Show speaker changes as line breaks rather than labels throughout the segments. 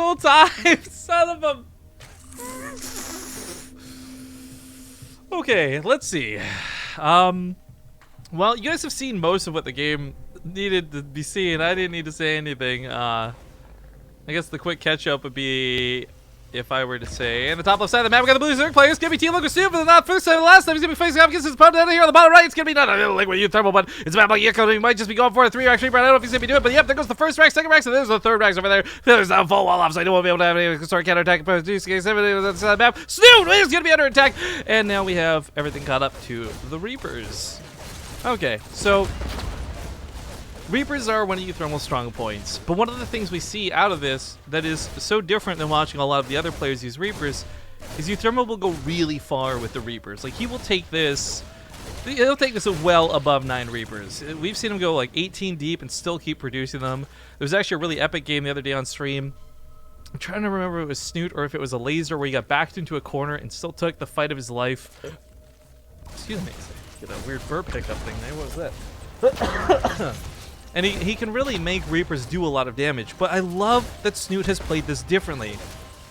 whole time. Son of a... Okay, let's see. Well, you guys have seen most of what the game needed to be seen. I didn't need to say anything. I guess the quick catch-up would be if I were to say, in the top left side of the map, we got the blue Zerg players. It's going to be Team Look Snute for the not first time. The last time he's going to be facing up against his opponent out here on the bottom right. It's going to be not a like with uThermal, but it's a map like Yako. He might just be going for a 3-rack stream. I don't know if he's going to be doing it, but yep, there goes the first rack, second rack, so there's the third racks over there. There's that full wall off, so I won't be able to have any Corsair counterattack. The map. Snute is going to be under attack. And now we have everything caught up to the Reapers. Okay, so Reapers are one of uThermal's strong points, but one of the things we see out of this that is so different than watching a lot of the other players use Reapers is uThermal will go really far with the Reapers. Like, he will take this, he'll take this well above 9 Reapers. We've seen him go like 18 deep and still keep producing them. There was actually a really epic game the other day on stream. I'm trying to remember if it was Snute or if it was a laser where he got backed into a corner and still took the fight of his life. Excuse me. Get a weird burp pickup thing there. What was that? And he can really make Reapers do a lot of damage, but I love that Snute has played this differently.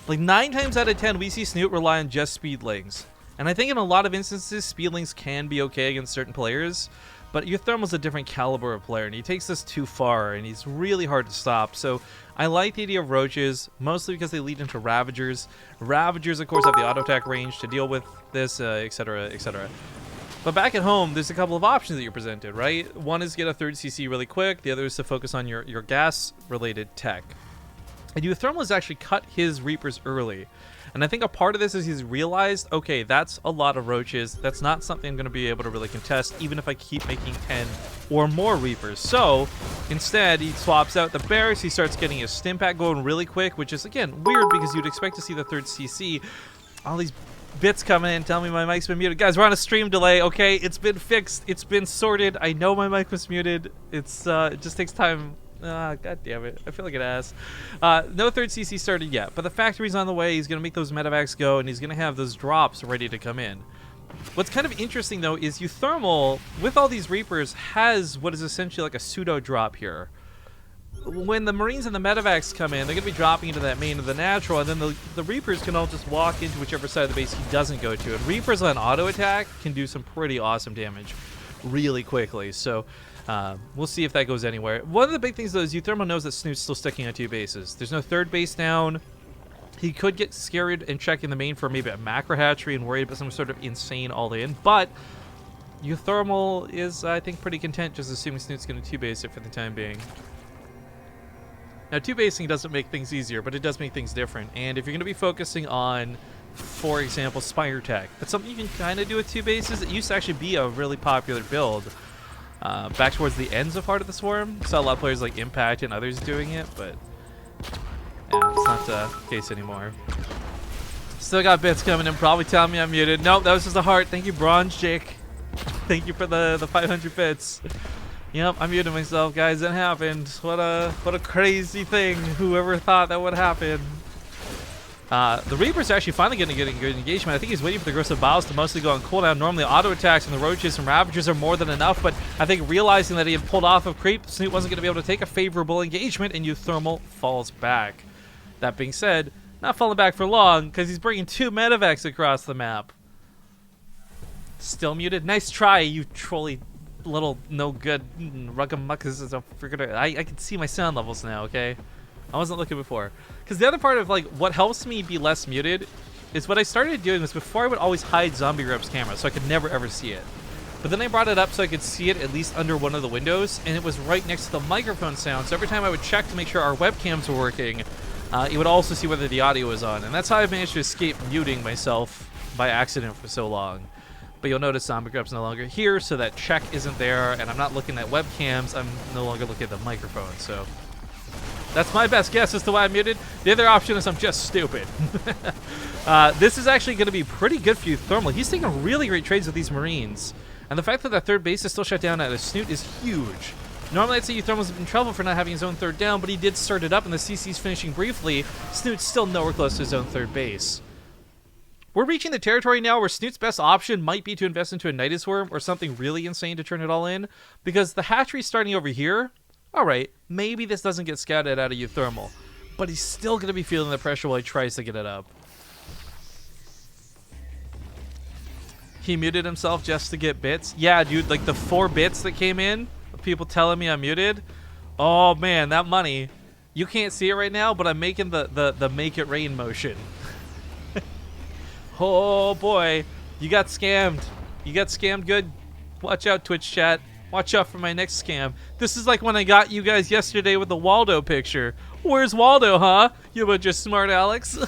Like 9 times out of 10, we see Snute rely on just speedlings. And I think in a lot of instances, speedlings can be okay against certain players, but uThermal's a different caliber of player, and he takes this too far, and he's really hard to stop. So I like the idea of roaches, mostly because they lead into Ravagers. Ravagers, of course, have the auto attack range to deal with this, etc., etc. But back at home, there's a couple of options that you're presented, right? One is get a 3rd CC really quick. The other is to focus on your gas-related tech. And uThermal has actually cut his Reapers early. And I think a part of this is he's realized, okay, that's a lot of roaches. That's not something I'm going to be able to really contest, even if I keep making 10 or more Reapers. So instead, he swaps out the barracks. He starts getting his stim pack going really quick, which is, again, weird because you'd expect to see the 3rd CC. All these bits coming in, tell me my mic's been muted. Guys, we're on a stream delay, okay? It's been fixed. It's been sorted. I know my mic was muted. It's it just takes time. God damn it. I feel like an ass. No 3rd CC started yet, but the factory's on the way. He's going to make those medevacs go, and he's going to have those drops ready to come in. What's kind of interesting, though, is uThermal, with all these Reapers, has what is essentially like a pseudo drop here. When the Marines and the medevacs come in, they're going to be dropping into that main of the natural, and then the Reapers can all just walk into whichever side of the base he doesn't go to. And Reapers on auto attack can do some pretty awesome damage really quickly. So we'll see if that goes anywhere. One of the big things, though, is uThermal knows that Snute's still sticking on 2 bases. There's no 3rd base down. He could get scared and check in the main for maybe a macro hatchery and worried about some sort of insane all-in, but uThermal is, I think, pretty content just assuming Snute's going to 2-base it for the time being. Now, 2-basing doesn't make things easier, but it does make things different. And if you're going to be focusing on, for example, Spire Tech, that's something you can kind of do with 2 bases. It used to actually be a really popular build back towards the ends of Heart of the Swarm. I saw a lot of players like Impact and others doing it, but yeah, it's not the case anymore. Still got bits coming in. Probably telling me I'm muted. Nope, that was just a heart. Thank you, Bronze Jake. Thank you for the 500 bits. Yep, I muted myself, guys. That happened. What a crazy thing. Whoever thought that would happen. The Reaper's actually finally getting good engagement. I think he's waiting for the Aggressive Biles to mostly go on cooldown. Normally, auto attacks and the Roaches and Ravagers are more than enough, but I think realizing that he had pulled off of Creep, Snute wasn't going to be able to take a favorable engagement, and uThermal falls back. That being said, not falling back for long, because he's bringing 2 medevacs across the map. Still muted? Nice try, you trolly little no good ruggamuckus. I can see my sound levels now, okay? I wasn't looking before. Because the other part of like what helps me be less muted is what I started doing was before I would always hide Zombie Rep's camera so I could never ever see it. But then I brought it up so I could see it at least under one of the windows, and it was right next to the microphone sound. So every time I would check to make sure our webcams were working, it would also see whether the audio was on. And that's how I've managed to escape muting myself by accident for so long. But you'll notice Zombie Grub's no longer here, so that check isn't there, and I'm not looking at webcams, I'm no longer looking at the microphone, so that's my best guess as to why I'm muted. The other option is I'm just stupid. This is actually going to be pretty good for uThermal. He's taking really great trades with these Marines, and the fact that that 3rd base is still shut down at a Snute is huge. Normally I'd say uThermal's in trouble for not having his own 3rd down, but he did start it up, and the CC's finishing briefly. Snute's still nowhere close to his own 3rd base. We're reaching the territory now where Snute's best option might be to invest into a Nidus Worm or something really insane to turn it all in, because the hatchery's starting over here. Alright, maybe this doesn't get scouted out of uThermal. but he's still going to be feeling the pressure while he tries to get it up. He muted himself just to get bits. Yeah, dude, like the 4 bits that came in, people telling me I'm muted. Oh man, that money. You can't see it right now, but I'm making the make it rain motion. Oh boy, you got scammed. You got scammed good. Watch out, Twitch chat. Watch out for my next scam. This is like when I got you guys yesterday with the Waldo picture. Where's Waldo, huh? You bunch of smart Alex.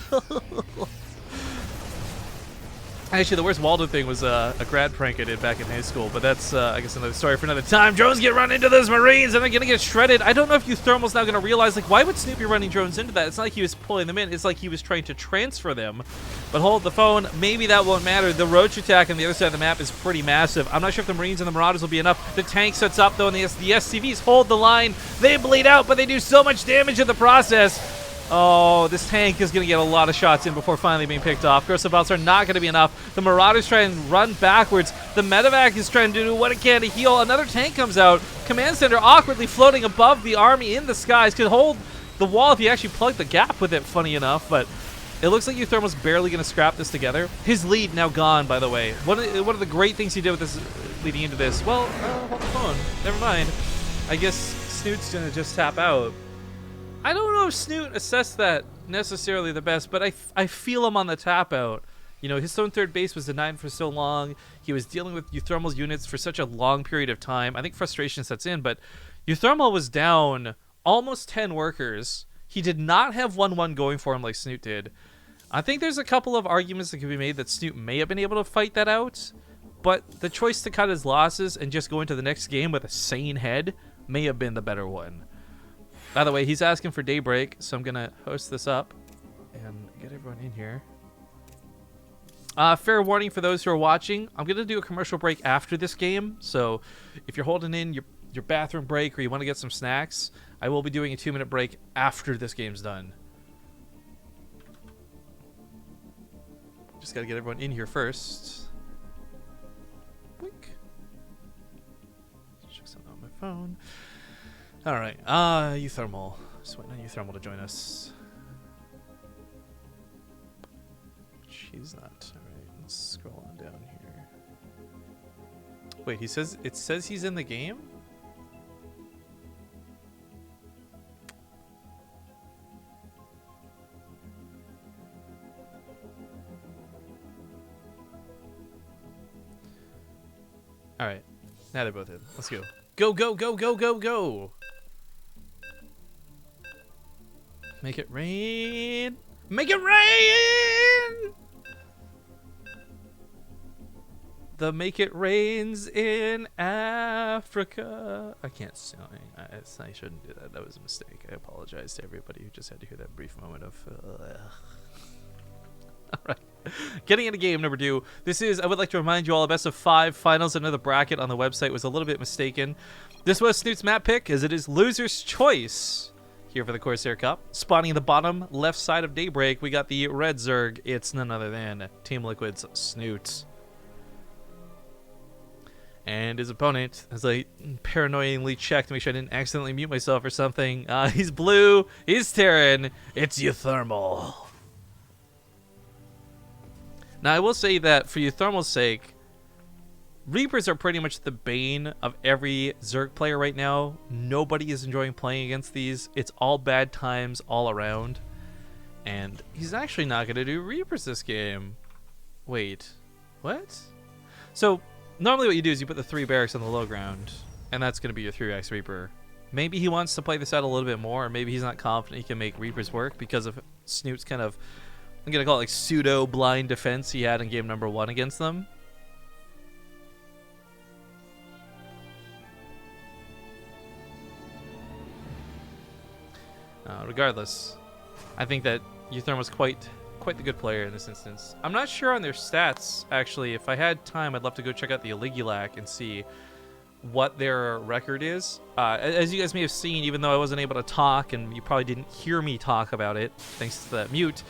Actually, the worst Waldo thing was a grad prank I did back in high school, but that's, I guess, another story for another time. Drones get run into those Marines, and they're going to get shredded. I don't know if uThermal's now going to realize, like, why would Snute be running drones into that? It's not like he was pulling them in. It's like he was trying to transfer them. But hold the phone. Maybe that won't matter. The roach attack on the other side of the map is pretty massive. I'm not sure if the Marines and the Marauders will be enough. The tank sets up, though, and the SCVs hold the line. They bleed out, but they do so much damage in the process. Oh, this tank is going to get a lot of shots in before finally being picked off. Corsair bolts are not going to be enough. The Marauders try and run backwards. The medevac is trying to do what it can to heal. Another tank comes out. Command center awkwardly floating above the army in the skies. Could hold the wall if you actually plug the gap with it, funny enough. But it looks like uThermal's barely going to scrap this together. His lead now gone, by the way. One of the great things he did with this leading into this. Well, hold the phone. Never mind. I guess Snoot's going to just tap out. I don't know if Snute assessed that necessarily the best, but I feel him on the tap out. You know, his own third base was denied for so long. He was dealing with uThermal's units for such a long period of time. I think frustration sets in, but uThermal was down almost 10 workers. He did not have 1-1 going for him like Snute did. I think there's a couple of arguments that could be made that Snute may have been able to fight that out, but the choice to cut his losses and just go into the next game with a sane head may have been the better one. By the way, he's asking for Daybreak, so I'm going to host this up and get everyone in here. Fair warning for those who are watching, I'm going to do a commercial break after this game, so if you're holding in your bathroom break or you want to get some snacks, I will be doing a 2-minute break after this game's done. Just got to get everyone in here first. Blink. Check something on my phone. Alright, uThermal. Just waiting on uThermal to join us. She's not. Alright, let's scroll on down here. Wait, it says he's in the game? Alright, now they're both in. Let's go. Go, go, go, go, go, go! Make it rain! Make it rain! The Make It Rains in Africa. I can't sing. I shouldn't do that. That was a mistake. I apologize to everybody who just had to hear that brief moment of... Alright. Getting into game number 2. This is, I would like to remind you all, a best of 5 finals. Another bracket on the website was a little bit mistaken. This was Snoot's map pick, as it is loser's choice here for the Corsair Cup. Spawning in the bottom left side of Daybreak, we got the red Zerg. It's none other than Team Liquid's Snute. And his opponent, as I paranoidly checked to make sure I didn't accidentally mute myself or something, he's blue, he's Terran, it's uThermal. Now, I will say that for uThermal's sake, Reapers are pretty much the bane of every Zerg player right now. Nobody is enjoying playing against these. It's all bad times all around. And he's actually not going to do Reapers this game. Wait, what? So, normally what you do is you put the 3 barracks on the low ground, and that's going to be your 3x Reaper. Maybe he wants to play this out a little bit more, or maybe he's not confident he can make Reapers work because of Snoot's kind of... I'm going to call it like pseudo-blind defense he had in game number 1 against them. Regardless, I think that uThermal was quite the good player in this instance. I'm not sure on their stats, actually. If I had time, I'd love to go check out the Aligulac and see what their record is. As you guys may have seen, even though I wasn't able to talk, and you probably didn't hear me talk about it, thanks to that mute,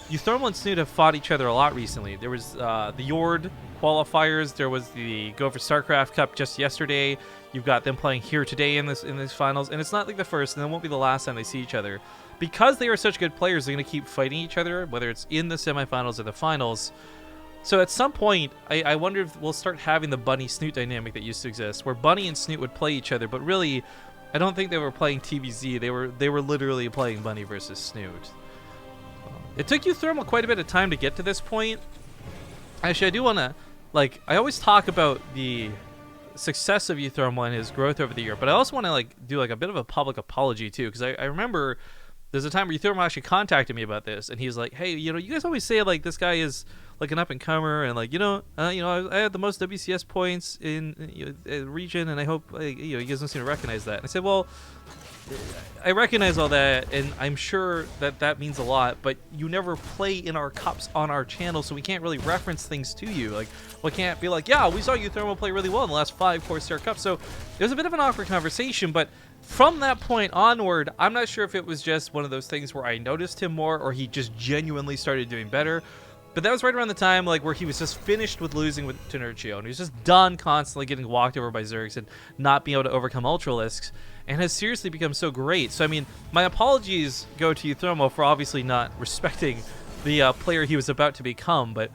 uThermal and Snute have fought each other a lot recently. There was the Yord qualifiers. There was the Corsair Cup just yesterday. You've got them playing here today in these finals, and it's not like the first, and it won't be the last time they see each other. because they are such good players, they're going to keep fighting each other, whether it's in the semifinals or the finals. So at some point, I wonder if we'll start having the Bunny-Snute dynamic that used to exist, where Bunny and Snute would play each other, but really, I don't think they were playing TvZ. They were literally playing Bunny versus Snute. It took uThermal quite a bit of time to get to this point. Actually, I do want to, like, I always talk about the success of uThermal and his growth over the year, but I also want to, like, do, like, a bit of a public apology, too, because I remember there's a time where uThermal actually contacted me about this, and he's like, hey, you know, you guys always say, like, this guy is, like, an up-and-comer, and, like, I had the most WCS points in region, and I hope, you guys don't seem to recognize that. And I said, well, I recognize all that, and I'm sure that means a lot, but you never play in our cups on our channel, so we can't really reference things to you. Like, we can't be like, yeah, we saw uThermal play really well in the last 5 Corsair Cups. So it was a bit of an awkward conversation, but from that point onward, I'm not sure if it was just one of those things where I noticed him more, or he just genuinely started doing better. But that was right around the time, like, where he was just finished with losing with Tenercio, and he was just done constantly getting walked over by Zergs and not being able to overcome Ultralisks, and has seriously become so great. So, I mean, my apologies go to uThermal for obviously not respecting the player he was about to become, but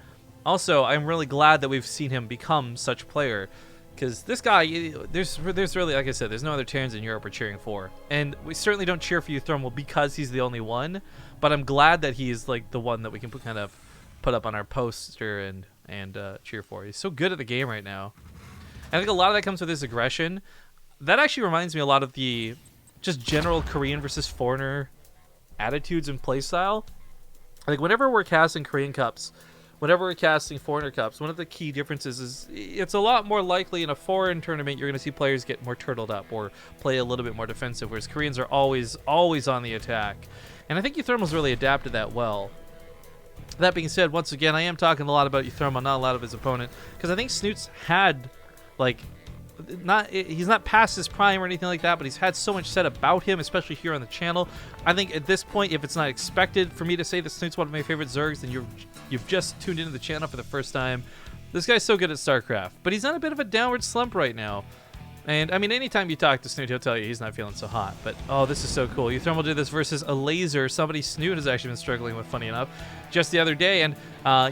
also, I'm really glad that we've seen him become such a player, because this guy, there's really, like I said, there's no other Terrans in Europe we're cheering for, and we certainly don't cheer for uThermal because he's the only one, but I'm glad that he's, like, the one that we can kind of put up on our poster and cheer for. He's so good at the game right now. I think a lot of that comes with his aggression. That actually reminds me a lot of the just general Korean versus foreigner attitudes and playstyle. Like, whenever we're casting Korean Cups, whenever we're casting foreigner Cups, one of the key differences is it's a lot more likely in a foreign tournament you're going to see players get more turtled up or play a little bit more defensive, whereas Koreans are always on the attack. And I think uThermal's really adapted that well. That being said, once again, I am talking a lot about uThermal, not a lot of his opponent, because I think Snute's had, like, he's not past his prime or anything like that, but he's had so much said about him, especially here on the channel. I think at this point, if it's not expected for me to say that Snute's one of my favorite Zergs, then you've just tuned into the channel for the first time. This guy's so good at StarCraft, but he's on a bit of a downward slump right now. And, I mean, anytime you talk to Snute, he'll tell you he's not feeling so hot. But, oh, this is so cool. uThermal did this versus a laser. Somebody Snute has actually been struggling with, funny enough, just the other day. And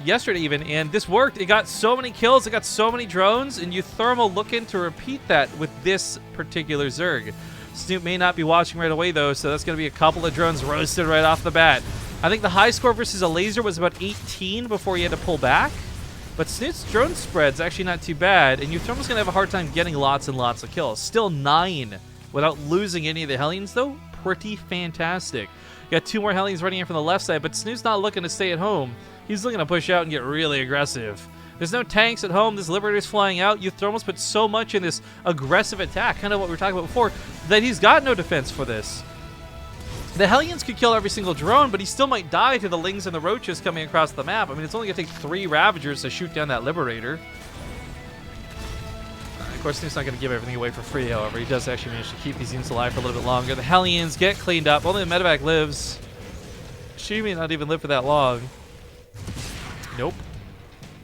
yesterday even. And this worked. It got so many kills. It got so many drones. And uThermal looking to repeat that with this particular Zerg. Snute may not be watching right away, though, so that's going to be a couple of drones roasted right off the bat. I think the high score versus a laser was about 18 before he had to pull back. But Snute's drone spread's actually not too bad, and uThermal's going to have a hard time getting lots and lots of kills. Still 9 without losing any of the Hellions, though. Pretty fantastic. Got 2 more Hellions running in from the left side, but Snute's not looking to stay at home. He's looking to push out and get really aggressive. There's no tanks at home. This Liberator's flying out. uThermal's put so much in this aggressive attack, kind of what we were talking about before, that he's got no defense for this. The Hellions could kill every single drone, but he still might die to the Lings and the Roaches coming across the map. I mean, it's only going to take 3 Ravagers to shoot down that Liberator. Of course, Snute's not going to give everything away for free, however. He does actually manage to keep these units alive for a little bit longer. The Hellions get cleaned up. Only the Medevac lives. She may not even live for that long. Nope.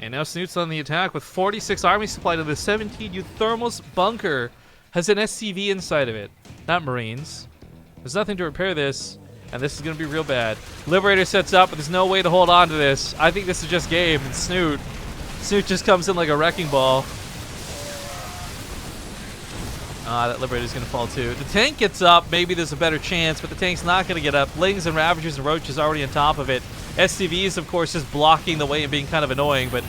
And now Snute's on the attack with 46 army supply to the 17. uThermal's bunker has an SCV inside of it, not Marines. There's nothing to repair this, and this is going to be real bad. Liberator sets up, but there's no way to hold on to this. I think this is just game, and Snute just comes in like a wrecking ball. That Liberator's going to fall too. The tank gets up, maybe there's a better chance, but the tank's not going to get up. Lings and Ravagers and Roaches already on top of it. SCVs, of course, just blocking the way and being kind of annoying, but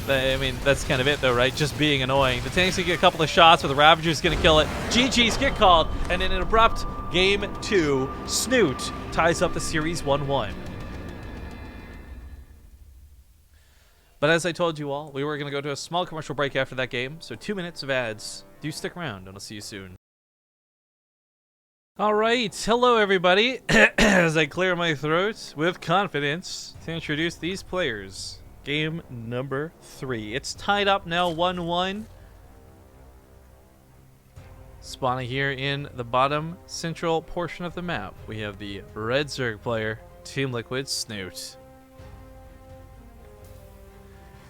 I mean, that's kind of it, though, right? Just being annoying. The tank's going to get a couple of shots, but the Ravager's going to kill it. GG's get called, and in an abrupt Game 2, Snute ties up the series 1-1. But as I told you all, we were going to go to a small commercial break after that game, so 2 minutes of ads. Do stick around, and I'll see you soon. All right, hello everybody. As I clear my throat with confidence to introduce these players. Game number 3. It's tied up now 1-1. Spawning here in the bottom central portion of the map, we have the red Zerg player, Team Liquid Snute.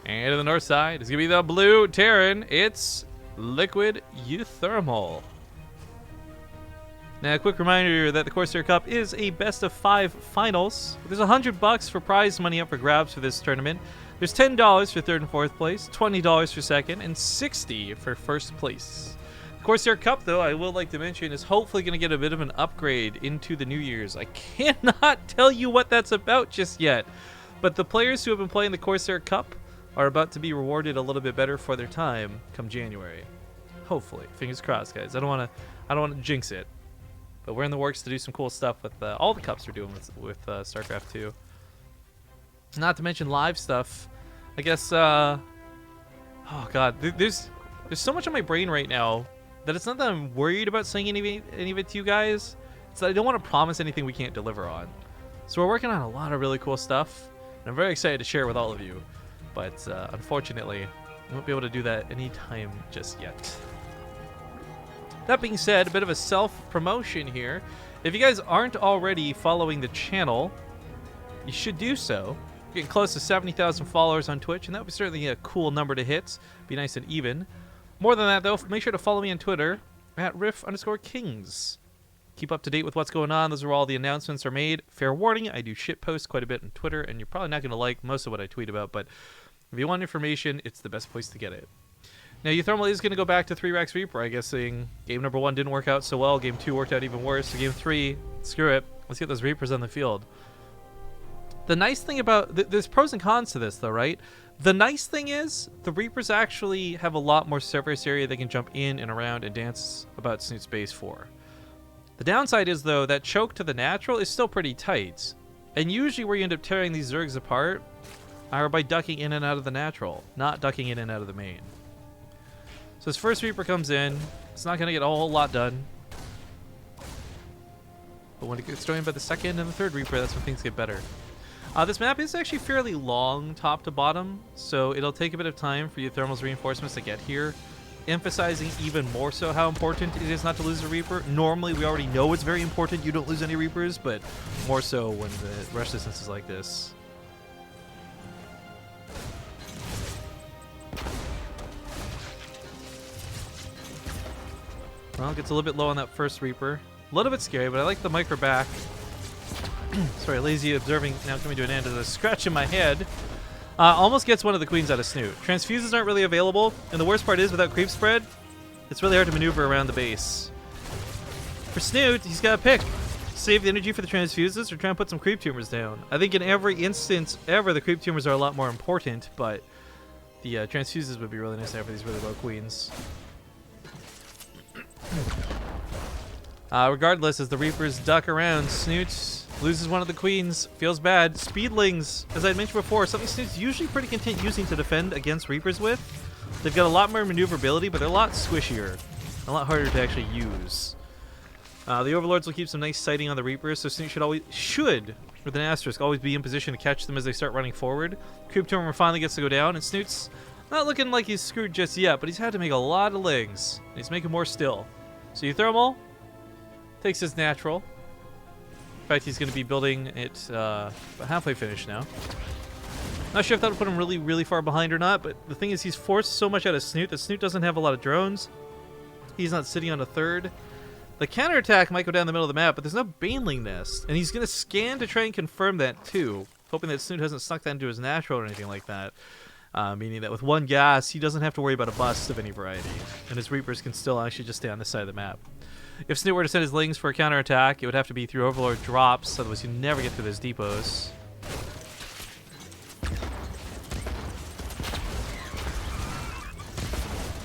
And to the north side is going to be the blue Terran. It's Liquid uThermal. Now, a quick reminder that the Corsair Cup is a best-of-5 finals. There's $100 for prize money up for grabs for this tournament. There's $10 for third and fourth place, $20 for second, and $60 for first place. The Corsair Cup, though, I will like to mention, is hopefully going to get a bit of an upgrade into the New Year's. I cannot tell you what that's about just yet, but the players who have been playing the Corsair Cup are about to be rewarded a little bit better for their time come January. Hopefully, fingers crossed, guys. I don't want to jinx it. But we're in the works to do some cool stuff with all the cups we're doing with StarCraft 2. Not to mention live stuff. I guess, oh god, there's so much on my brain right now that it's not that I'm worried about saying any of it to you guys. It's that I don't want to promise anything we can't deliver on. So we're working on a lot of really cool stuff, and I'm very excited to share with all of you. But unfortunately, I won't be able to do that anytime just yet. That being said, a bit of a self-promotion here. If you guys aren't already following the channel, you should do so. We're getting close to 70,000 followers on Twitch, and that would be certainly a cool number to hit. Be nice and even. More than that, though, make sure to follow me on Twitter at riff_kings. Keep up to date with what's going on. Those are all the announcements are made. Fair warning, I do shitpost quite a bit on Twitter, and you're probably not going to like most of what I tweet about, but if you want information, it's the best place to get it. Now, uThermal is going to go back to 3-Rax Reaper. I guess saying game number 1 didn't work out so well. Game 2 worked out even worse. So game 3, screw it. Let's get those Reapers on the field. The nice thing about... there's pros and cons to this, though, right? The nice thing is the Reapers actually have a lot more surface area they can jump in and around and dance about Snoot's base for. The downside is, though, that choke to the natural is still pretty tight. And usually where you end up tearing these Zergs apart are by ducking in and out of the natural, not ducking in and out of the main. So this first Reaper comes in. It's not going to get a whole lot done. But when it gets joined by the second and the third Reaper, that's when things get better. This map is actually fairly long top to bottom, so it'll take a bit of time for uThermal's reinforcements to get here, emphasizing even more so how important it is not to lose a Reaper. Normally, we already know it's very important you don't lose any Reapers, but more so when the rush distance is like this. Well, it gets a little bit low on that first Reaper. A little bit scary, but I like the micro back. Sorry, lazy observing now coming to an end as a scratch in my head. Almost gets one of the queens out of Snute. Transfuses aren't really available, and the worst part is without creep spread, it's really hard to maneuver around the base. For Snute, he's got to pick. Save the energy for the transfuses or try and put some creep tumors down. I think in every instance ever, the creep tumors are a lot more important, but the transfuses would be really nice to have for these really low queens. Regardless, as the Reapers duck around, Snute loses one of the queens. Feels bad. Speedlings, as I mentioned before, something Snute's usually pretty content using to defend against Reapers with. They've got a lot more maneuverability, but they're a lot squishier. A lot harder to actually use. The Overlords will keep some nice sighting on the Reapers, so Snute should, with an asterisk, always be in position to catch them as they start running forward. Creep Tumor finally gets to go down, and Snute's not looking like he's screwed just yet, but he's had to make a lot of legs. And he's making more still. So uThermal takes his natural. In fact, he's going to be building it about halfway finished now. Not sure if that would put him really, really far behind or not, but the thing is he's forced so much out of Snute that Snute doesn't have a lot of drones. He's not sitting on a third. The counterattack might go down the middle of the map, but there's no Baneling Nest, and he's going to scan to try and confirm that too, hoping that Snute hasn't snuck that into his natural or anything like that. Meaning that with one gas, he doesn't have to worry about a bust of any variety, and his Reapers can still actually just stay on this side of the map. If Snute were to send his Lings for a counterattack, it would have to be through Overlord drops, otherwise he'd never get through those depots.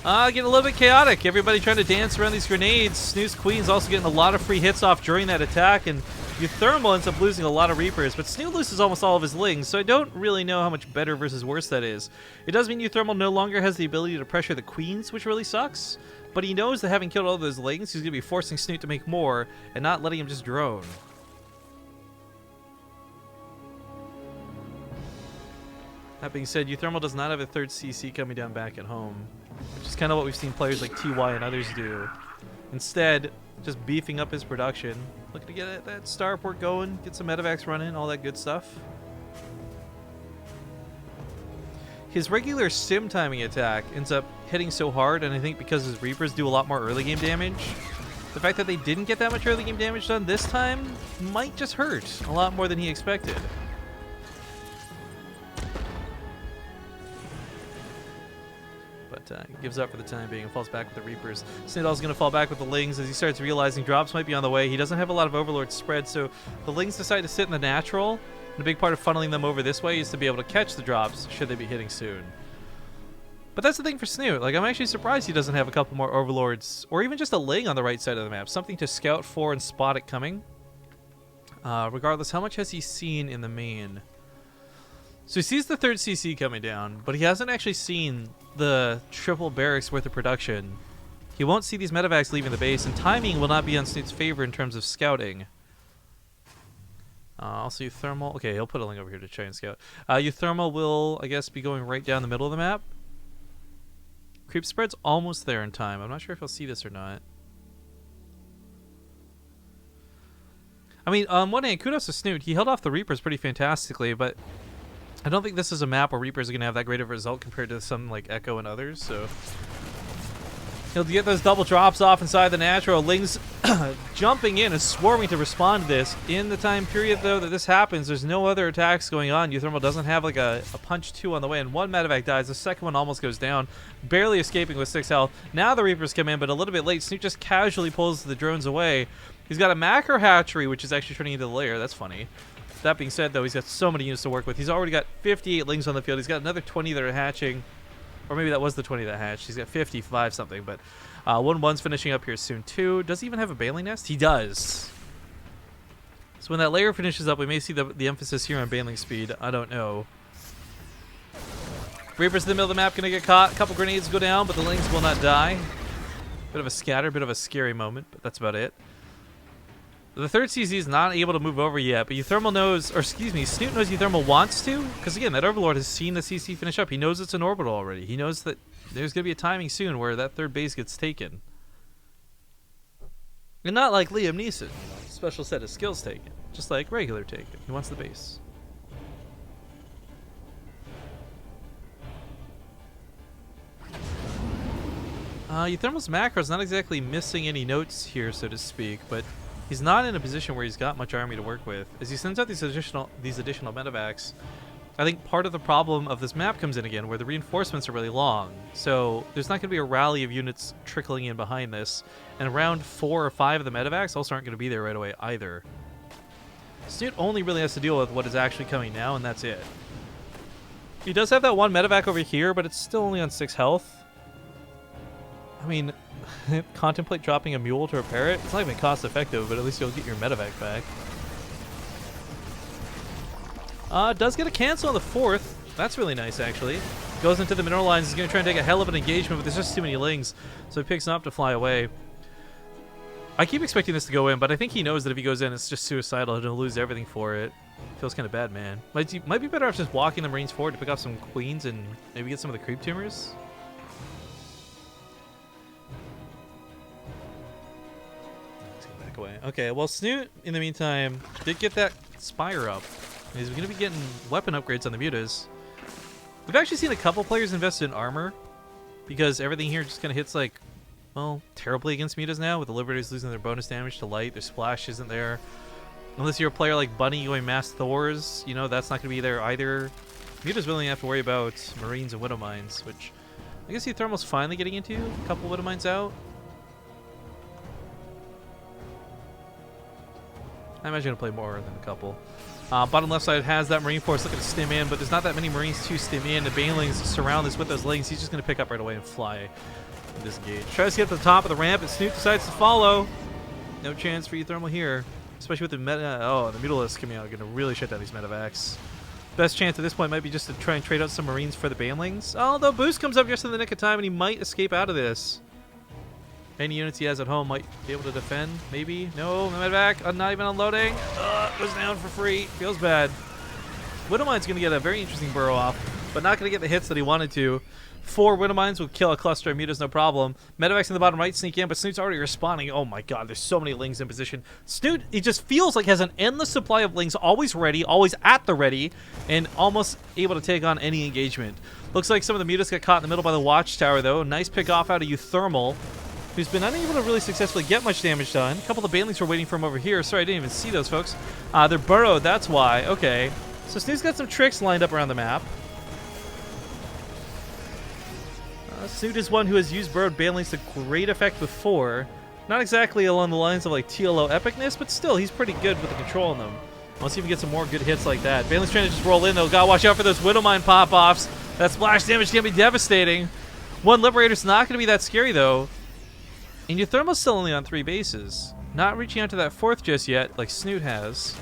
Getting a little bit chaotic. Everybody trying to dance around these grenades. Snute's Queen's also getting a lot of free hits off during that attack, and uThermal ends up losing a lot of Reapers, but Snute loses almost all of his Lings, so I don't really know how much better versus worse that is. It does mean uThermal no longer has the ability to pressure the Queens, which really sucks, but he knows that having killed all those Lings, he's going to be forcing Snute to make more and not letting him just drone. That being said, uThermal does not have a third CC coming down back at home, which is kind of what we've seen players like TY and others do. Instead, just beefing up his production, looking to get that starport going, get some medevacs running, all that good stuff. His regular sim timing attack ends up hitting so hard, and I think because his Reapers do a lot more early game damage, The fact that they didn't get that much early game damage done this time might just hurt a lot more than he expected. But gives up for the time being and falls back with the Reapers. Snidal's going to fall back with the Lings as he starts realizing drops might be on the way. He doesn't have a lot of Overlord spread, so the Lings decide to sit in the natural. And a big part of funneling them over this way is to be able to catch the drops should they be hitting soon. But that's the thing for Snute. Like, I'm actually surprised he doesn't have a couple more Overlords or even just a Ling on the right side of the map. Something to scout for and spot it coming. Regardless, how much has he seen in the main? So he sees the third CC coming down, but he hasn't actually seen the triple barracks worth of production. He won't see these medevacs leaving the base, and timing will not be on Snute's favor in terms of scouting. Also, uThermal. Okay, he'll put a Ling over here to try and scout. uThermal will, I guess, be going right down the middle of the map. Creep spread's almost there in time. I'm not sure if he'll see this or not. I mean, on one hand, kudos to Snute. He held off the Reapers pretty fantastically, but I don't think this is a map where Reapers are going to have that great of a result compared to some like Echo and others, so he'll get those double drops off inside the natural. Lings jumping in and swarming to respond to this. In the time period, though, that this happens, there's no other attacks going on. uThermal doesn't have like a punch 2 on the way, and one medevac dies. The second one almost goes down, barely escaping with 6 health. Now the Reapers come in, but a little bit late. Snute just casually pulls the drones away. He's got a macro hatchery, which is actually turning into the lair. That's funny. That being said, though, he's got so many units to work with. He's already got 58 Lings on the field. He's got another 20 that are hatching. Or maybe that was the 20 that hatched. He's got 55 something, but 1-1's finishing up here soon, too. Does he even have a Baneling Nest? He does. So when that layer finishes up, we may see the emphasis here on Baneling speed. I don't know. Reapers in the middle of the map going to get caught. A couple grenades go down, but the Lings will not die. Bit of a scatter, bit of a scary moment, but that's about it. The third CZ is not able to move over yet, but uThermal knows, or excuse me, Snute knows uThermal wants to, because again, that Overlord has seen the CC finish up. He knows it's an orbital already. He knows that there's going to be a timing soon where that third base gets taken. And not like Liam Neeson, special set of skills taken, just like regular taken. He wants the base. uThermal's macro is not exactly missing any notes here, so to speak, but he's not in a position where he's got much army to work with. As he sends out these additional medevacs, I think part of the problem of this map comes in again, where the reinforcements are really long. So there's not going to be a rally of units trickling in behind this, and around 4 or 5 of the medevacs also aren't going to be there right away either. Snute only really has to deal with what is actually coming now, and that's it. He does have that one medevac over here, but it's still only on 6 health. I mean, contemplate dropping a mule to repair it. It's not even cost effective, but at least you'll get your medevac back. Does get a cancel on the 4th. That's really nice, actually. Goes into the mineral lines. He's going to try and take a hell of an engagement, but there's just too many Lings, so he picks him up to fly away. I keep expecting this to go in, but I think he knows that if he goes in, it's just suicidal. He'll lose everything for it. Feels kind of bad, man. Might be better off just walking the Marines forward to pick off some Queens and maybe get some of the creep tumors. Away. Okay, well, Snute, in the meantime, did get that Spire up. He's going to be getting weapon upgrades on the mutas. We've actually seen a couple players invest in armor, because everything here just kind of hits, like, well, terribly against mutas now, with the Liberators losing their bonus damage to light. Their splash isn't there. Unless you're a player like Bunny going Mass Thors, you know, that's not going to be there either. Mutas really have to worry about Marines and Widow Mines, which I guess uThermal's finally getting into. A couple Widow Mines out. I imagine he'll play more than a couple. Bottom left side has that Marine Force looking to stim in, but there's not that many Marines to stim in. The Banelings surround this with those Lings. He's just going to pick up right away and fly and disengage. Tries to get to the top of the ramp, and Snute decides to follow. No chance for uThermal here, especially with the the Mutalisks coming out. Going to really shut down these medevacs. Best chance at this point might be just to try and trade out some Marines for the Banelings. Although Boost comes up just in the nick of time, and he might escape out of this. Any units he has at home might be able to defend, maybe. No, medevac, not even unloading. Goes down for free. Feels bad. Widowmine's going to get a very interesting burrow off, but not going to get the hits that he wanted to. 4 Widowmines will kill a cluster of mutas, no problem. Medevacs in the bottom right sneak in, but Snute's already responding. Oh my god, there's so many Lings in position. Snute, he just feels like has an endless supply of Lings, always ready, always at the ready, and almost able to take on any engagement. Looks like some of the mutas got caught in the middle by the watchtower, though. Nice pick off out of uThermal, who's been unable to really successfully get much damage done. A couple of the banelings were waiting for him over here. Sorry, I didn't even see those folks. They're burrowed, that's why. Okay. So Snute's got some tricks lined up around the map. Snute is one who has used burrowed banelings to great effect before. Not exactly along the lines of like TLO epicness, but still, he's pretty good with the control on them. Let's see if we can get some more good hits like that. Baneling's trying to just roll in though. Gotta watch out for those Widowmine pop-offs. That splash damage can be devastating. One Liberator's not going to be that scary though. And uThermal's still only on 3 bases. Not reaching out to that 4th just yet, like Snute has.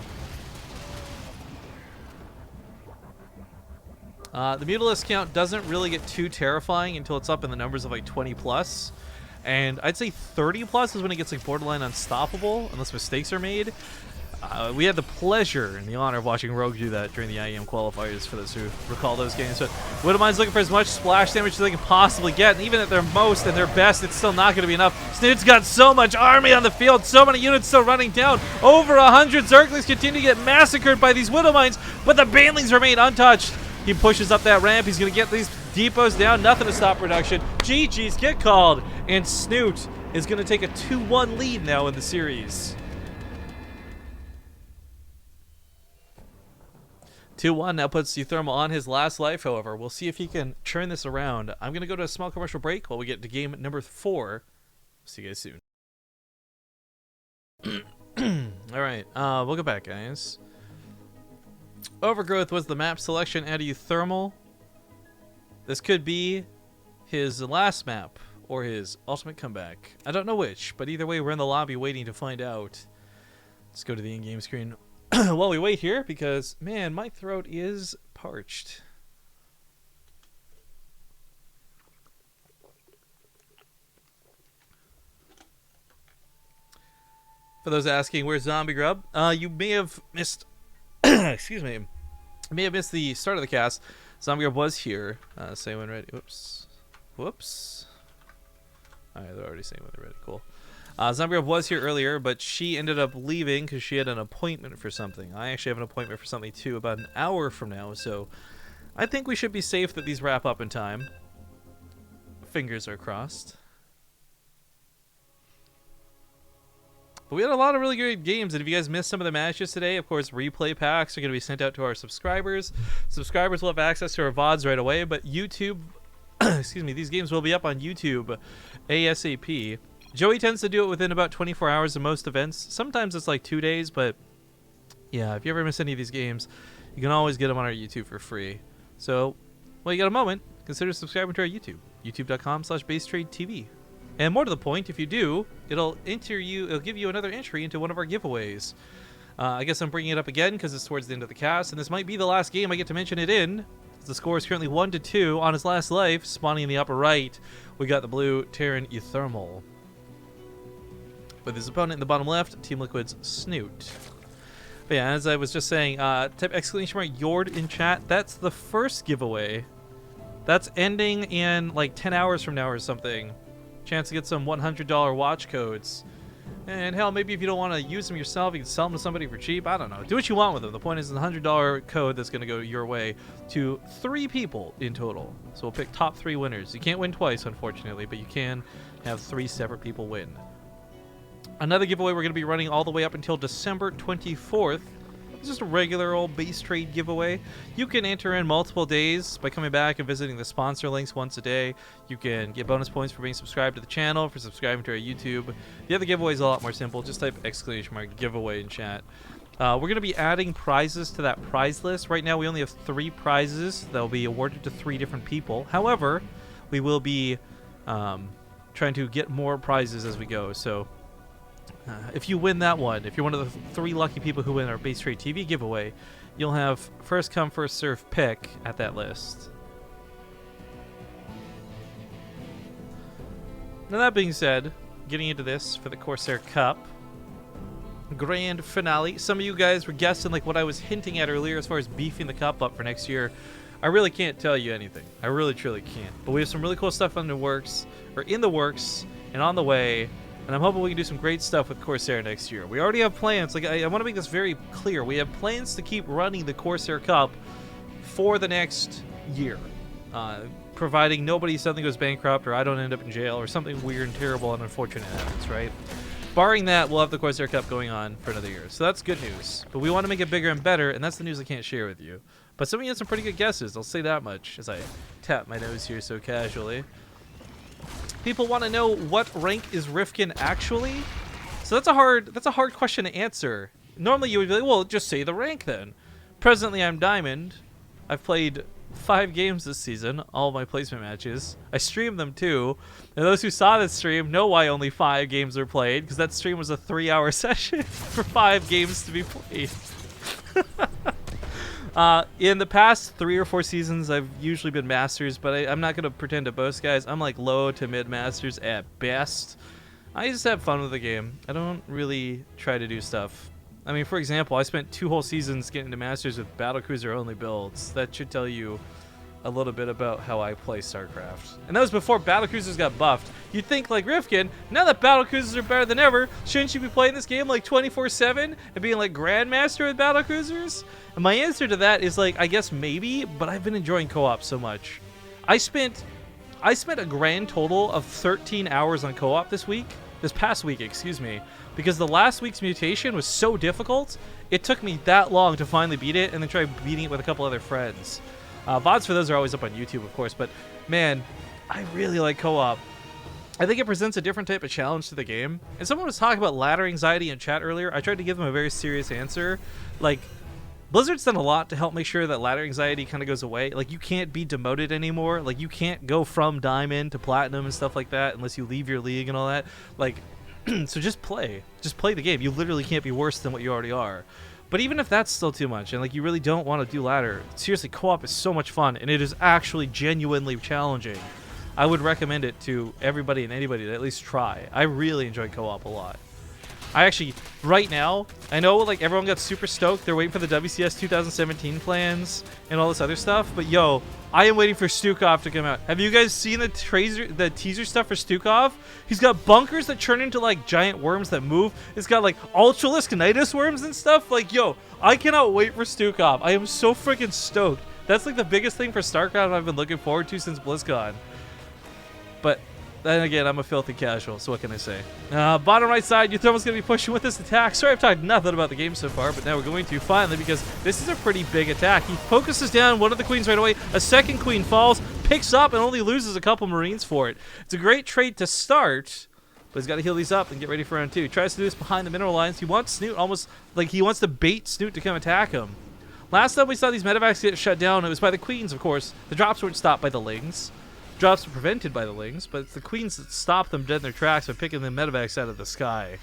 The Mutalisk count doesn't really get too terrifying until it's up in the numbers of like 20 plus. And I'd say 30 plus is when it gets like borderline unstoppable, unless mistakes are made. We had the pleasure and the honor of watching Rogue do that during the IEM qualifiers, for those who recall those games. But Widowmine's looking for as much splash damage as they can possibly get, and even at their most and their best, it's still not going to be enough. Snute's got so much army on the field, so many units still running down. Over 100 Zerglings continue to get massacred by these Widowmines, but the Banelings remain untouched. He pushes up that ramp. He's going to get these depots down. Nothing to stop production. GG's get called, and Snute is going to take a 2-1 lead now in the series. 2-1 now puts uThermal on his last life, however. We'll see if he can turn this around. I'm going to go to a small commercial break while we get to game number 4. See you guys soon. Alright, welcome back, guys. Overgrowth was the map selection at uThermal. This could be his last map or his ultimate comeback. I don't know which, but either way, we're in the lobby waiting to find out. Let's go to the in-game screen while we wait here, because, man, my throat is parched. For those asking, where's Zombie Grub? You may have missed... excuse me. May have missed the start of the cast. Zombie Grub was here. Say when ready. Whoops. Whoops. Alright, they're already saying when they're ready. Cool. Zombie Grub was here earlier, but she ended up leaving because she had an appointment for something. I actually have an appointment for something too about an hour from now, so I think we should be safe that these wrap up in time. Fingers are crossed. But we had a lot of really good games, and if you guys missed some of the matches today, of course, replay packs are going to be sent out to our subscribers. Subscribers will have access to our VODs right away, but YouTube, excuse me, these games will be up on YouTube ASAP. Joey tends to do it within about 24 hours of most events. Sometimes it's like 2 days, but yeah, if you ever miss any of these games, you can always get them on our YouTube for free. So, while you got a moment, consider subscribing to our YouTube, youtube.com/BaseTradeTV. And more to the point, if you do, it'll give you another entry into one of our giveaways. I guess I'm bringing it up again because it's towards the end of the cast, and this might be the last game I get to mention it in. The score is currently 1-2 on his last life. Spawning in the upper right, we got the blue Terran uThermal. With his opponent in the bottom left, Team Liquid's Snute. But yeah, as I was just saying, type !Yord in chat. That's the first giveaway. That's ending in like 10 hours from now or something. Chance to get some $100 watch codes. And hell, maybe if you don't want to use them yourself, you can sell them to somebody for cheap. I don't know. Do what you want with them. The point is, it's a $100 code that's going to go your way to 3 people in total. So we'll pick top 3 winners. You can't win twice, unfortunately, but you can have 3 separate people win. Another giveaway we're going to be running all the way up until December 24th. It's just a regular old base trade giveaway. You can enter in multiple days by coming back and visiting the sponsor links once a day. You can get bonus points for being subscribed to the channel, for subscribing to our YouTube. The other giveaway is a lot more simple. Just type !giveaway in chat. We're going to be adding prizes to that prize list. Right now we only have 3 prizes that will be awarded to 3 different people. However, we will be trying to get more prizes as we go. So if you win that one, if you're one of the 3 lucky people who win our BaseTradeTV giveaway, you'll have first come, first serve pick at that list. Now that being said, getting into this for the Corsair Cup grand finale. Some of you guys were guessing like what I was hinting at earlier as far as beefing the cup up for next year. I really can't tell you anything. I really truly can't. But we have some really cool stuff in the works and on the way. And I'm hoping we can do some great stuff with Corsair next year. We already have plans. Like I want to make this very clear. We have plans to keep running the Corsair Cup for the next year. providing nobody suddenly goes bankrupt or I don't end up in jail or something weird and terrible and unfortunate happens, right? Barring that, we'll have the Corsair Cup going on for another year. So that's good news. But we want to make it bigger and better, and that's the news I can't share with you. But some of you had some pretty good guesses, I'll say that much, as I tap my nose here so casually. People want to know what rank is Rifkin actually? So that's a hard question to answer. Normally you would be like, well, just say the rank then. Presently I'm Diamond. I've played 5 games this season, all of my placement matches. I streamed them too. And those who saw this stream know why only 5 games were played, because that stream was a 3-hour session for 5 games to be played. In the past 3 or 4 seasons, I've usually been Masters, but I'm not going to pretend to boast, guys. I'm like low to mid Masters at best. I just have fun with the game. I don't really try to do stuff. I mean, for example, I spent 2 whole seasons getting to Masters with Battlecruiser only builds. That should tell you a little bit about how I play StarCraft. And that was before Battlecruisers got buffed. You'd think, like Rifkin, now that Battlecruisers are better than ever, shouldn't you be playing this game like 24/7 and being like Grandmaster with Battlecruisers? And my answer to that is like, I guess maybe, but I've been enjoying co-op so much. I spent a grand total of 13 hours on co-op this past week, excuse me, because the last week's mutation was so difficult, it took me that long to finally beat it and then try beating it with a couple other friends. VODs for those are always up on YouTube, of course, but man, I really like co-op. I think it presents a different type of challenge to the game. And someone was talking about ladder anxiety in chat earlier. I tried to give them a very serious answer. Like, Blizzard's done a lot to help make sure that ladder anxiety kind of goes away. Like, you can't be demoted anymore. Like, you can't go from diamond to platinum and stuff like that unless you leave your league and all that. Like, so just play. Just play the game. You literally can't be worse than what you already are. But even if that's still too much, and like you really don't want to do ladder, seriously, co-op is so much fun, and it is actually genuinely challenging. I would recommend it to everybody and anybody to at least try. I really enjoy co-op a lot. I actually, right now, I know like everyone got super stoked. They're waiting for the WCS 2017 plans and all this other stuff. But yo, I am waiting for Stukov to come out. Have you guys seen the teaser stuff for Stukov? He's got bunkers that turn into like giant worms that move. It's got like Ultralisk Nidus worms and stuff. Like yo, I cannot wait for Stukov. I am so freaking stoked. That's like the biggest thing for StarCraft I've been looking forward to since BlizzCon. But then again, I'm a filthy casual, so what can I say? Bottom right side, uThermal's going to be pushing with this attack. Sorry I've talked nothing about the game so far, but now we're going to finally, because this is a pretty big attack. He focuses down one of the queens right away. A second queen falls, picks up, and only loses a couple marines for it. It's a great trade to start, but he's got to heal these up and get ready for round 2. Tries to do this behind the mineral lines. He wants Snute almost, like he wants to bait Snute to come attack him. Last time we saw these medevacs get shut down, it was by the queens, of course. The drops weren't stopped by the lings. Drops were prevented by the lings, but it's the queens that stop them dead in their tracks by picking the medevacs out of the sky.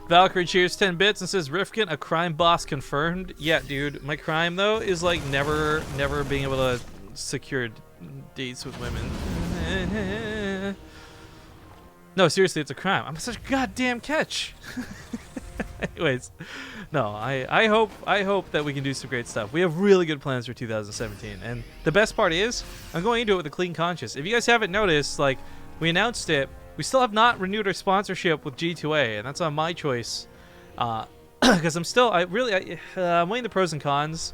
Valkyrie cheers 10 bits and says, Rifkin, a crime boss confirmed. Yeah, dude, my crime, though, is like never being able to secure dates with women. No, seriously, it's a crime. I'm such a goddamn catch. Anyways, no, I hope that we can do some great stuff. We have really good plans for 2017, and the best part is I'm going into it with a clean conscience. If you guys haven't noticed, like, we announced it, we still have not renewed our sponsorship with G2A, and that's on my choice, because I'm weighing the pros and cons.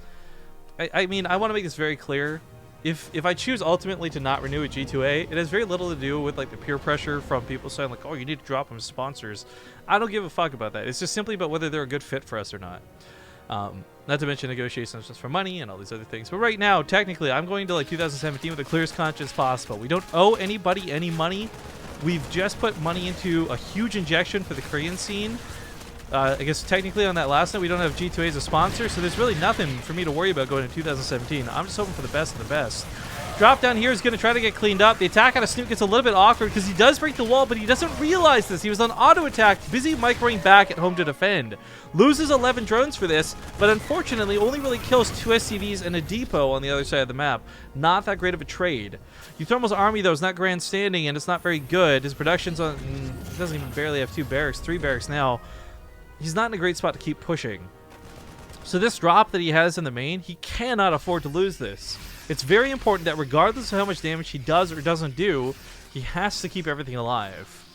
I mean, I want to make this very clear. If I choose ultimately to not renew at G2A, it has very little to do with like the peer pressure from people saying like, oh, you need to drop them sponsors. I don't give a fuck about that. It's just simply about whether they're a good fit for us or not. Not to mention negotiations just for money and all these other things. But right now, technically, I'm going to like 2017 with the clearest conscience possible. We don't owe anybody any money. We've just put money into a huge injection for the Korean scene. I guess technically on that last night we don't have G2A as a sponsor, so there's really nothing for me to worry about going into 2017. I'm just hoping for the best of the best. Drop down here is going to try to get cleaned up. The attack out of Snute gets a little bit awkward because he does break the wall, but he doesn't realize this. He was on auto attack, busy microing back at home to defend. Loses 11 drones for this, but unfortunately only really kills 2 SCVs and a depot on the other side of the map. Not that great of a trade. uThermal's army, though, is not grandstanding, and it's not very good. His production's on... He doesn't even barely have 2 barracks, 3 barracks now. He's not in a great spot to keep pushing. So this drop that he has in the main, he cannot afford to lose this. It's very important that regardless of how much damage he does or doesn't do, he has to keep everything alive.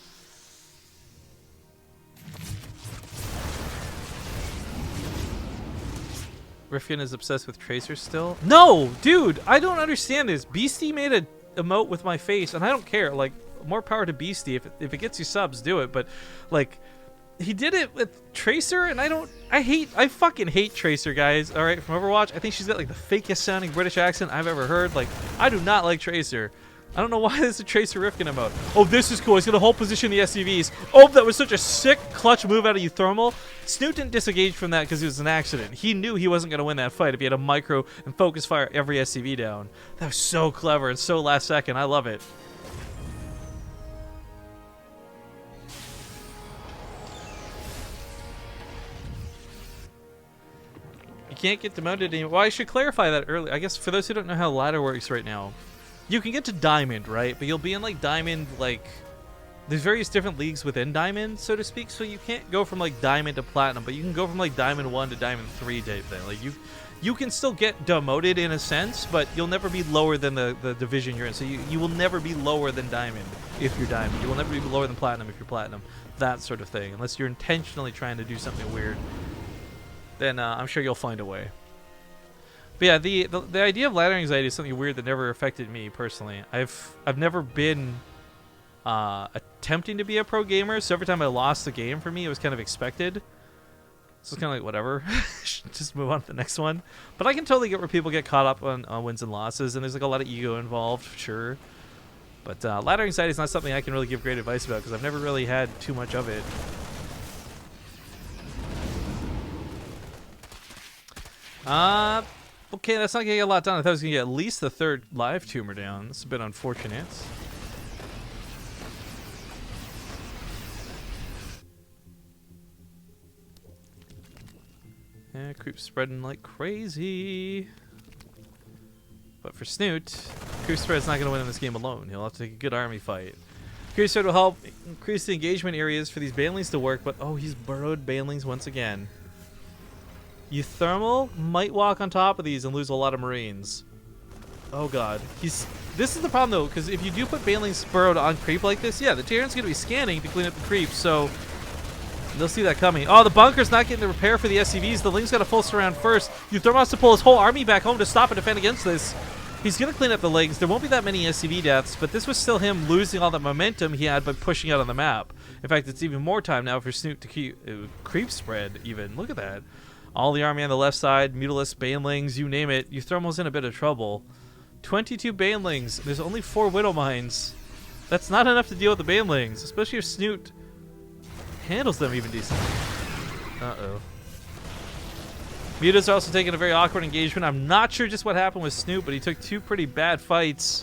Rifkin is obsessed with Tracer still. No, dude, I don't understand this. Beastie made a emote with my face, and I don't care. Like, more power to Beastie. If it gets you subs, do it. But like, he did it with Tracer, and I fucking hate Tracer, guys. All right, from Overwatch, I think she's got like the fakest sounding British accent I've ever heard. Like, I do not like Tracer. I don't know why there's a Tracer Rifkin emote. Oh, this is cool. He's gonna hold position in the SCVs. Oh, that was such a sick clutch move out of uThermal. Snute didn't disengage from that because it was an accident. He knew he wasn't gonna win that fight if he had a micro and focus fire every SCV down. That was so clever and so last second. I love it. You can't get demoted anymore. Well, I should clarify that early. I guess for those who don't know how ladder works right now, you can get to Diamond, right? But you'll be in like Diamond, like there's various different leagues within Diamond, so to speak. So you can't go from like Diamond to Platinum, but you can go from like Diamond 1 to Diamond 3 type thing. Like you can still get demoted in a sense, but you'll never be lower than the division you're in. So you will never be lower than Diamond if you're Diamond. You will never be lower than Platinum if you're Platinum. That sort of thing, unless you're intentionally trying to do something weird. Then I'm sure you'll find a way. But yeah, the idea of ladder anxiety is something weird that never affected me personally. I've never been attempting to be a pro gamer, so every time I lost the game, for me, it was kind of expected. So it's kind of like, whatever. Just move on to the next one. But I can totally get where people get caught up on wins and losses, and there's like a lot of ego involved, sure. But ladder anxiety is not something I can really give great advice about, because I've never really had too much of it. Okay, that's not gonna get a lot done. I thought I was gonna get at least the third live tumor down. That's a bit unfortunate. Yeah, creep spreading like crazy. But for Snute, creep spread's not gonna win in this game alone. He'll have to take a good army fight. Creep spread will help increase the engagement areas for these banelings to work, but oh, he's burrowed banelings once again. uThermal might walk on top of these and lose a lot of Marines. Oh god. This is the problem though, because if you do put banelings burrowed on creep like this, yeah, the Terran's going to be scanning to clean up the creep, so they'll see that coming. Oh, the bunker's not getting the repair for the SCVs. The Ling's got to full surround first. uThermal has to pull his whole army back home to stop and defend against this. He's going to clean up the Lings. There won't be that many SCV deaths, but this was still him losing all the momentum he had by pushing out on the map. In fact, it's even more time now for Snute to keep creep spread even. Look at that. All the army on the left side, Mutalisk, Banelings, you name it. uThermal's in a bit of trouble. 22 Banelings. There's only 4 Widow Mines. That's not enough to deal with the Banelings, especially if Snute handles them even decently. Uh-oh. Muta's also taking a very awkward engagement. I'm not sure just what happened with Snute, but he took 2 pretty bad fights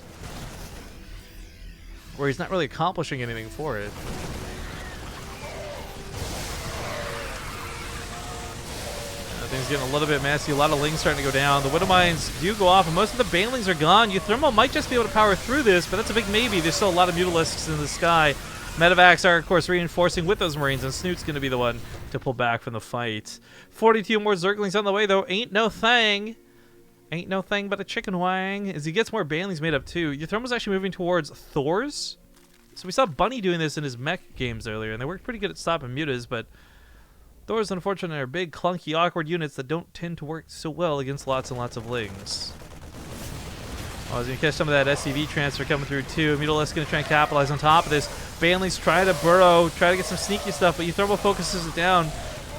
where he's not really accomplishing anything for it. Things getting a little bit messy. A lot of Lings starting to go down. The Widow Mines do go off, and most of the Banelings are gone. uThermal might just be able to power through this, but that's a big maybe. There's still a lot of Mutalisks in the sky. Medevacs are, of course, reinforcing with those Marines, and Snute's going to be the one to pull back from the fight. 42 more Zerglings on the way, though. Ain't no thing. Ain't no thing but a chicken wang. As he gets more Banelings made up, too. uThermal's actually moving towards Thors. So we saw Bunny doing this in his mech games earlier, and they worked pretty good at stopping Mutas, but Thors, unfortunately, are big, clunky, awkward units that don't tend to work so well against lots and lots of Lings. Oh, I was going to catch some of that SCV transfer coming through, too. Mutalisk going to try and capitalize on top of this. Banelings try to burrow, try to get some sneaky stuff, but uThermal focuses it down.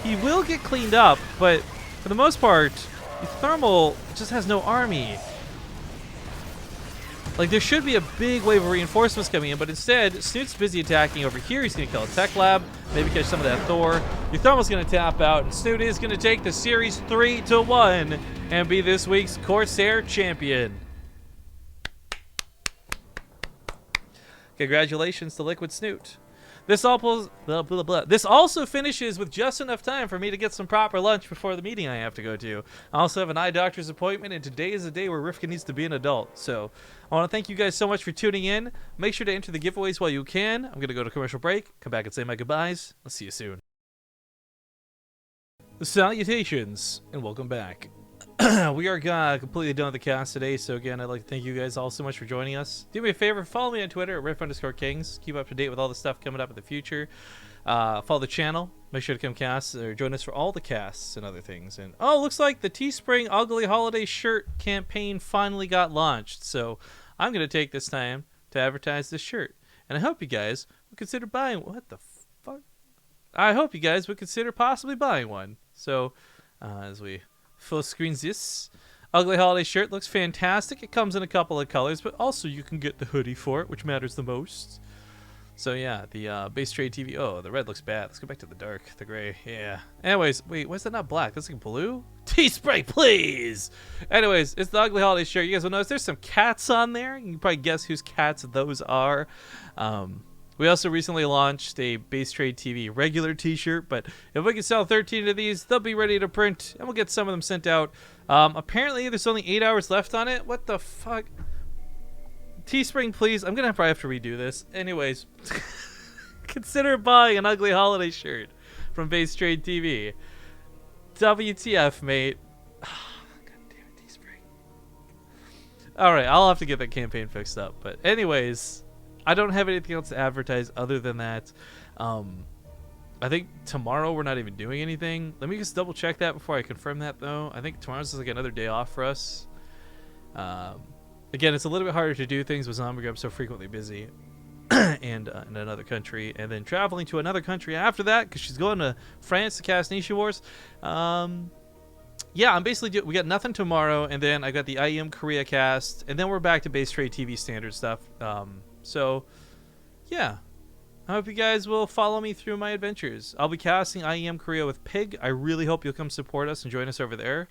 He will get cleaned up, but for the most part, uThermal just has no army. Like, there should be a big wave of reinforcements coming in, but instead, Snute's busy attacking over here. He's going to kill a tech lab, maybe catch some of that Thor. uThermal's going to tap out, and Snute is going to take the series 3-1 and be this week's Corsair champion. Congratulations to Liquid Snute. This also finishes with just enough time for me to get some proper lunch before the meeting I have to go to. I also have an eye doctor's appointment, and today is the day where Rifkin needs to be an adult. So I want to thank you guys so much for tuning in. Make sure to enter the giveaways while you can. I'm going to go to commercial break, come back and say my goodbyes. I'll see you soon. Salutations, and welcome back. we are completely done with the cast today. So again, I'd like to thank you guys all so much for joining us. Do me a favor, follow me on Twitter at riff_kings. Keep up to date with all the stuff coming up in the future. Follow the channel. Make sure to come cast or join us for all the casts and other things. And oh, looks like the Teespring Ugly Holiday Shirt campaign finally got launched. So I'm gonna take this time to advertise this shirt, and I hope you guys would consider buying. What the fuck? I hope you guys would consider possibly buying one. So as we full screens this Ugly Holiday shirt, looks fantastic. It comes in a couple of colors, but also you can get the hoodie for it, which matters the most. So yeah, the BaseTradeTV. Oh, the red looks bad. Let's go back to the dark, the gray. Yeah. Anyways, wait, why is that not black? That's like blue? Teespray, please! Anyways, it's the Ugly Holiday shirt. You guys will notice there's some cats on there. You can probably guess whose cats those are. We also recently launched a BaseTradeTV regular t-shirt, but if we can sell 13 of these, they'll be ready to print, and we'll get some of them sent out. Apparently, there's only 8 hours left on it. What the fuck? Teespring, please. I'm gonna probably have to redo this. Anyways, consider buying an Ugly Holiday shirt from BaseTradeTV. WTF, mate. God damn it, Teespring. Alright, I'll have to get that campaign fixed up. But anyways, I don't have anything else to advertise other than that. I think tomorrow we're not even doing anything. Let me just double check that before I confirm that, though. I think tomorrow's like another day off for us. Again, it's a little bit harder to do things with Zombie. I'm so frequently busy and in another country, and then traveling to another country after that because she's going to France to cast Nation Wars. Yeah, I'm basically we got nothing tomorrow, and then I got the IEM Korea cast, and then we're back to BaseTradeTV standard stuff. So yeah, I hope you guys will follow me through my adventures. I'll be casting IEM Korea with Pig. I really hope you'll come support us and join us over there.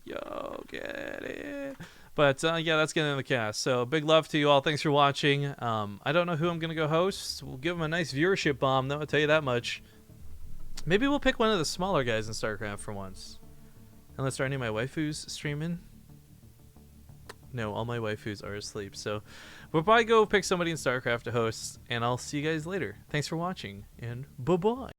Yo, get it. But yeah, that's getting in the cast. So big love to you all. Thanks for watching. I don't know who I'm gonna go host. We'll give them a nice viewership bomb, though. I'll tell you that much. Maybe we'll pick one of the smaller guys in StarCraft for once. Unless there are any of my waifus streaming. No, all my waifus are asleep. So we'll probably go pick somebody in StarCraft to host, and I'll see you guys later. Thanks for watching, and bye-bye.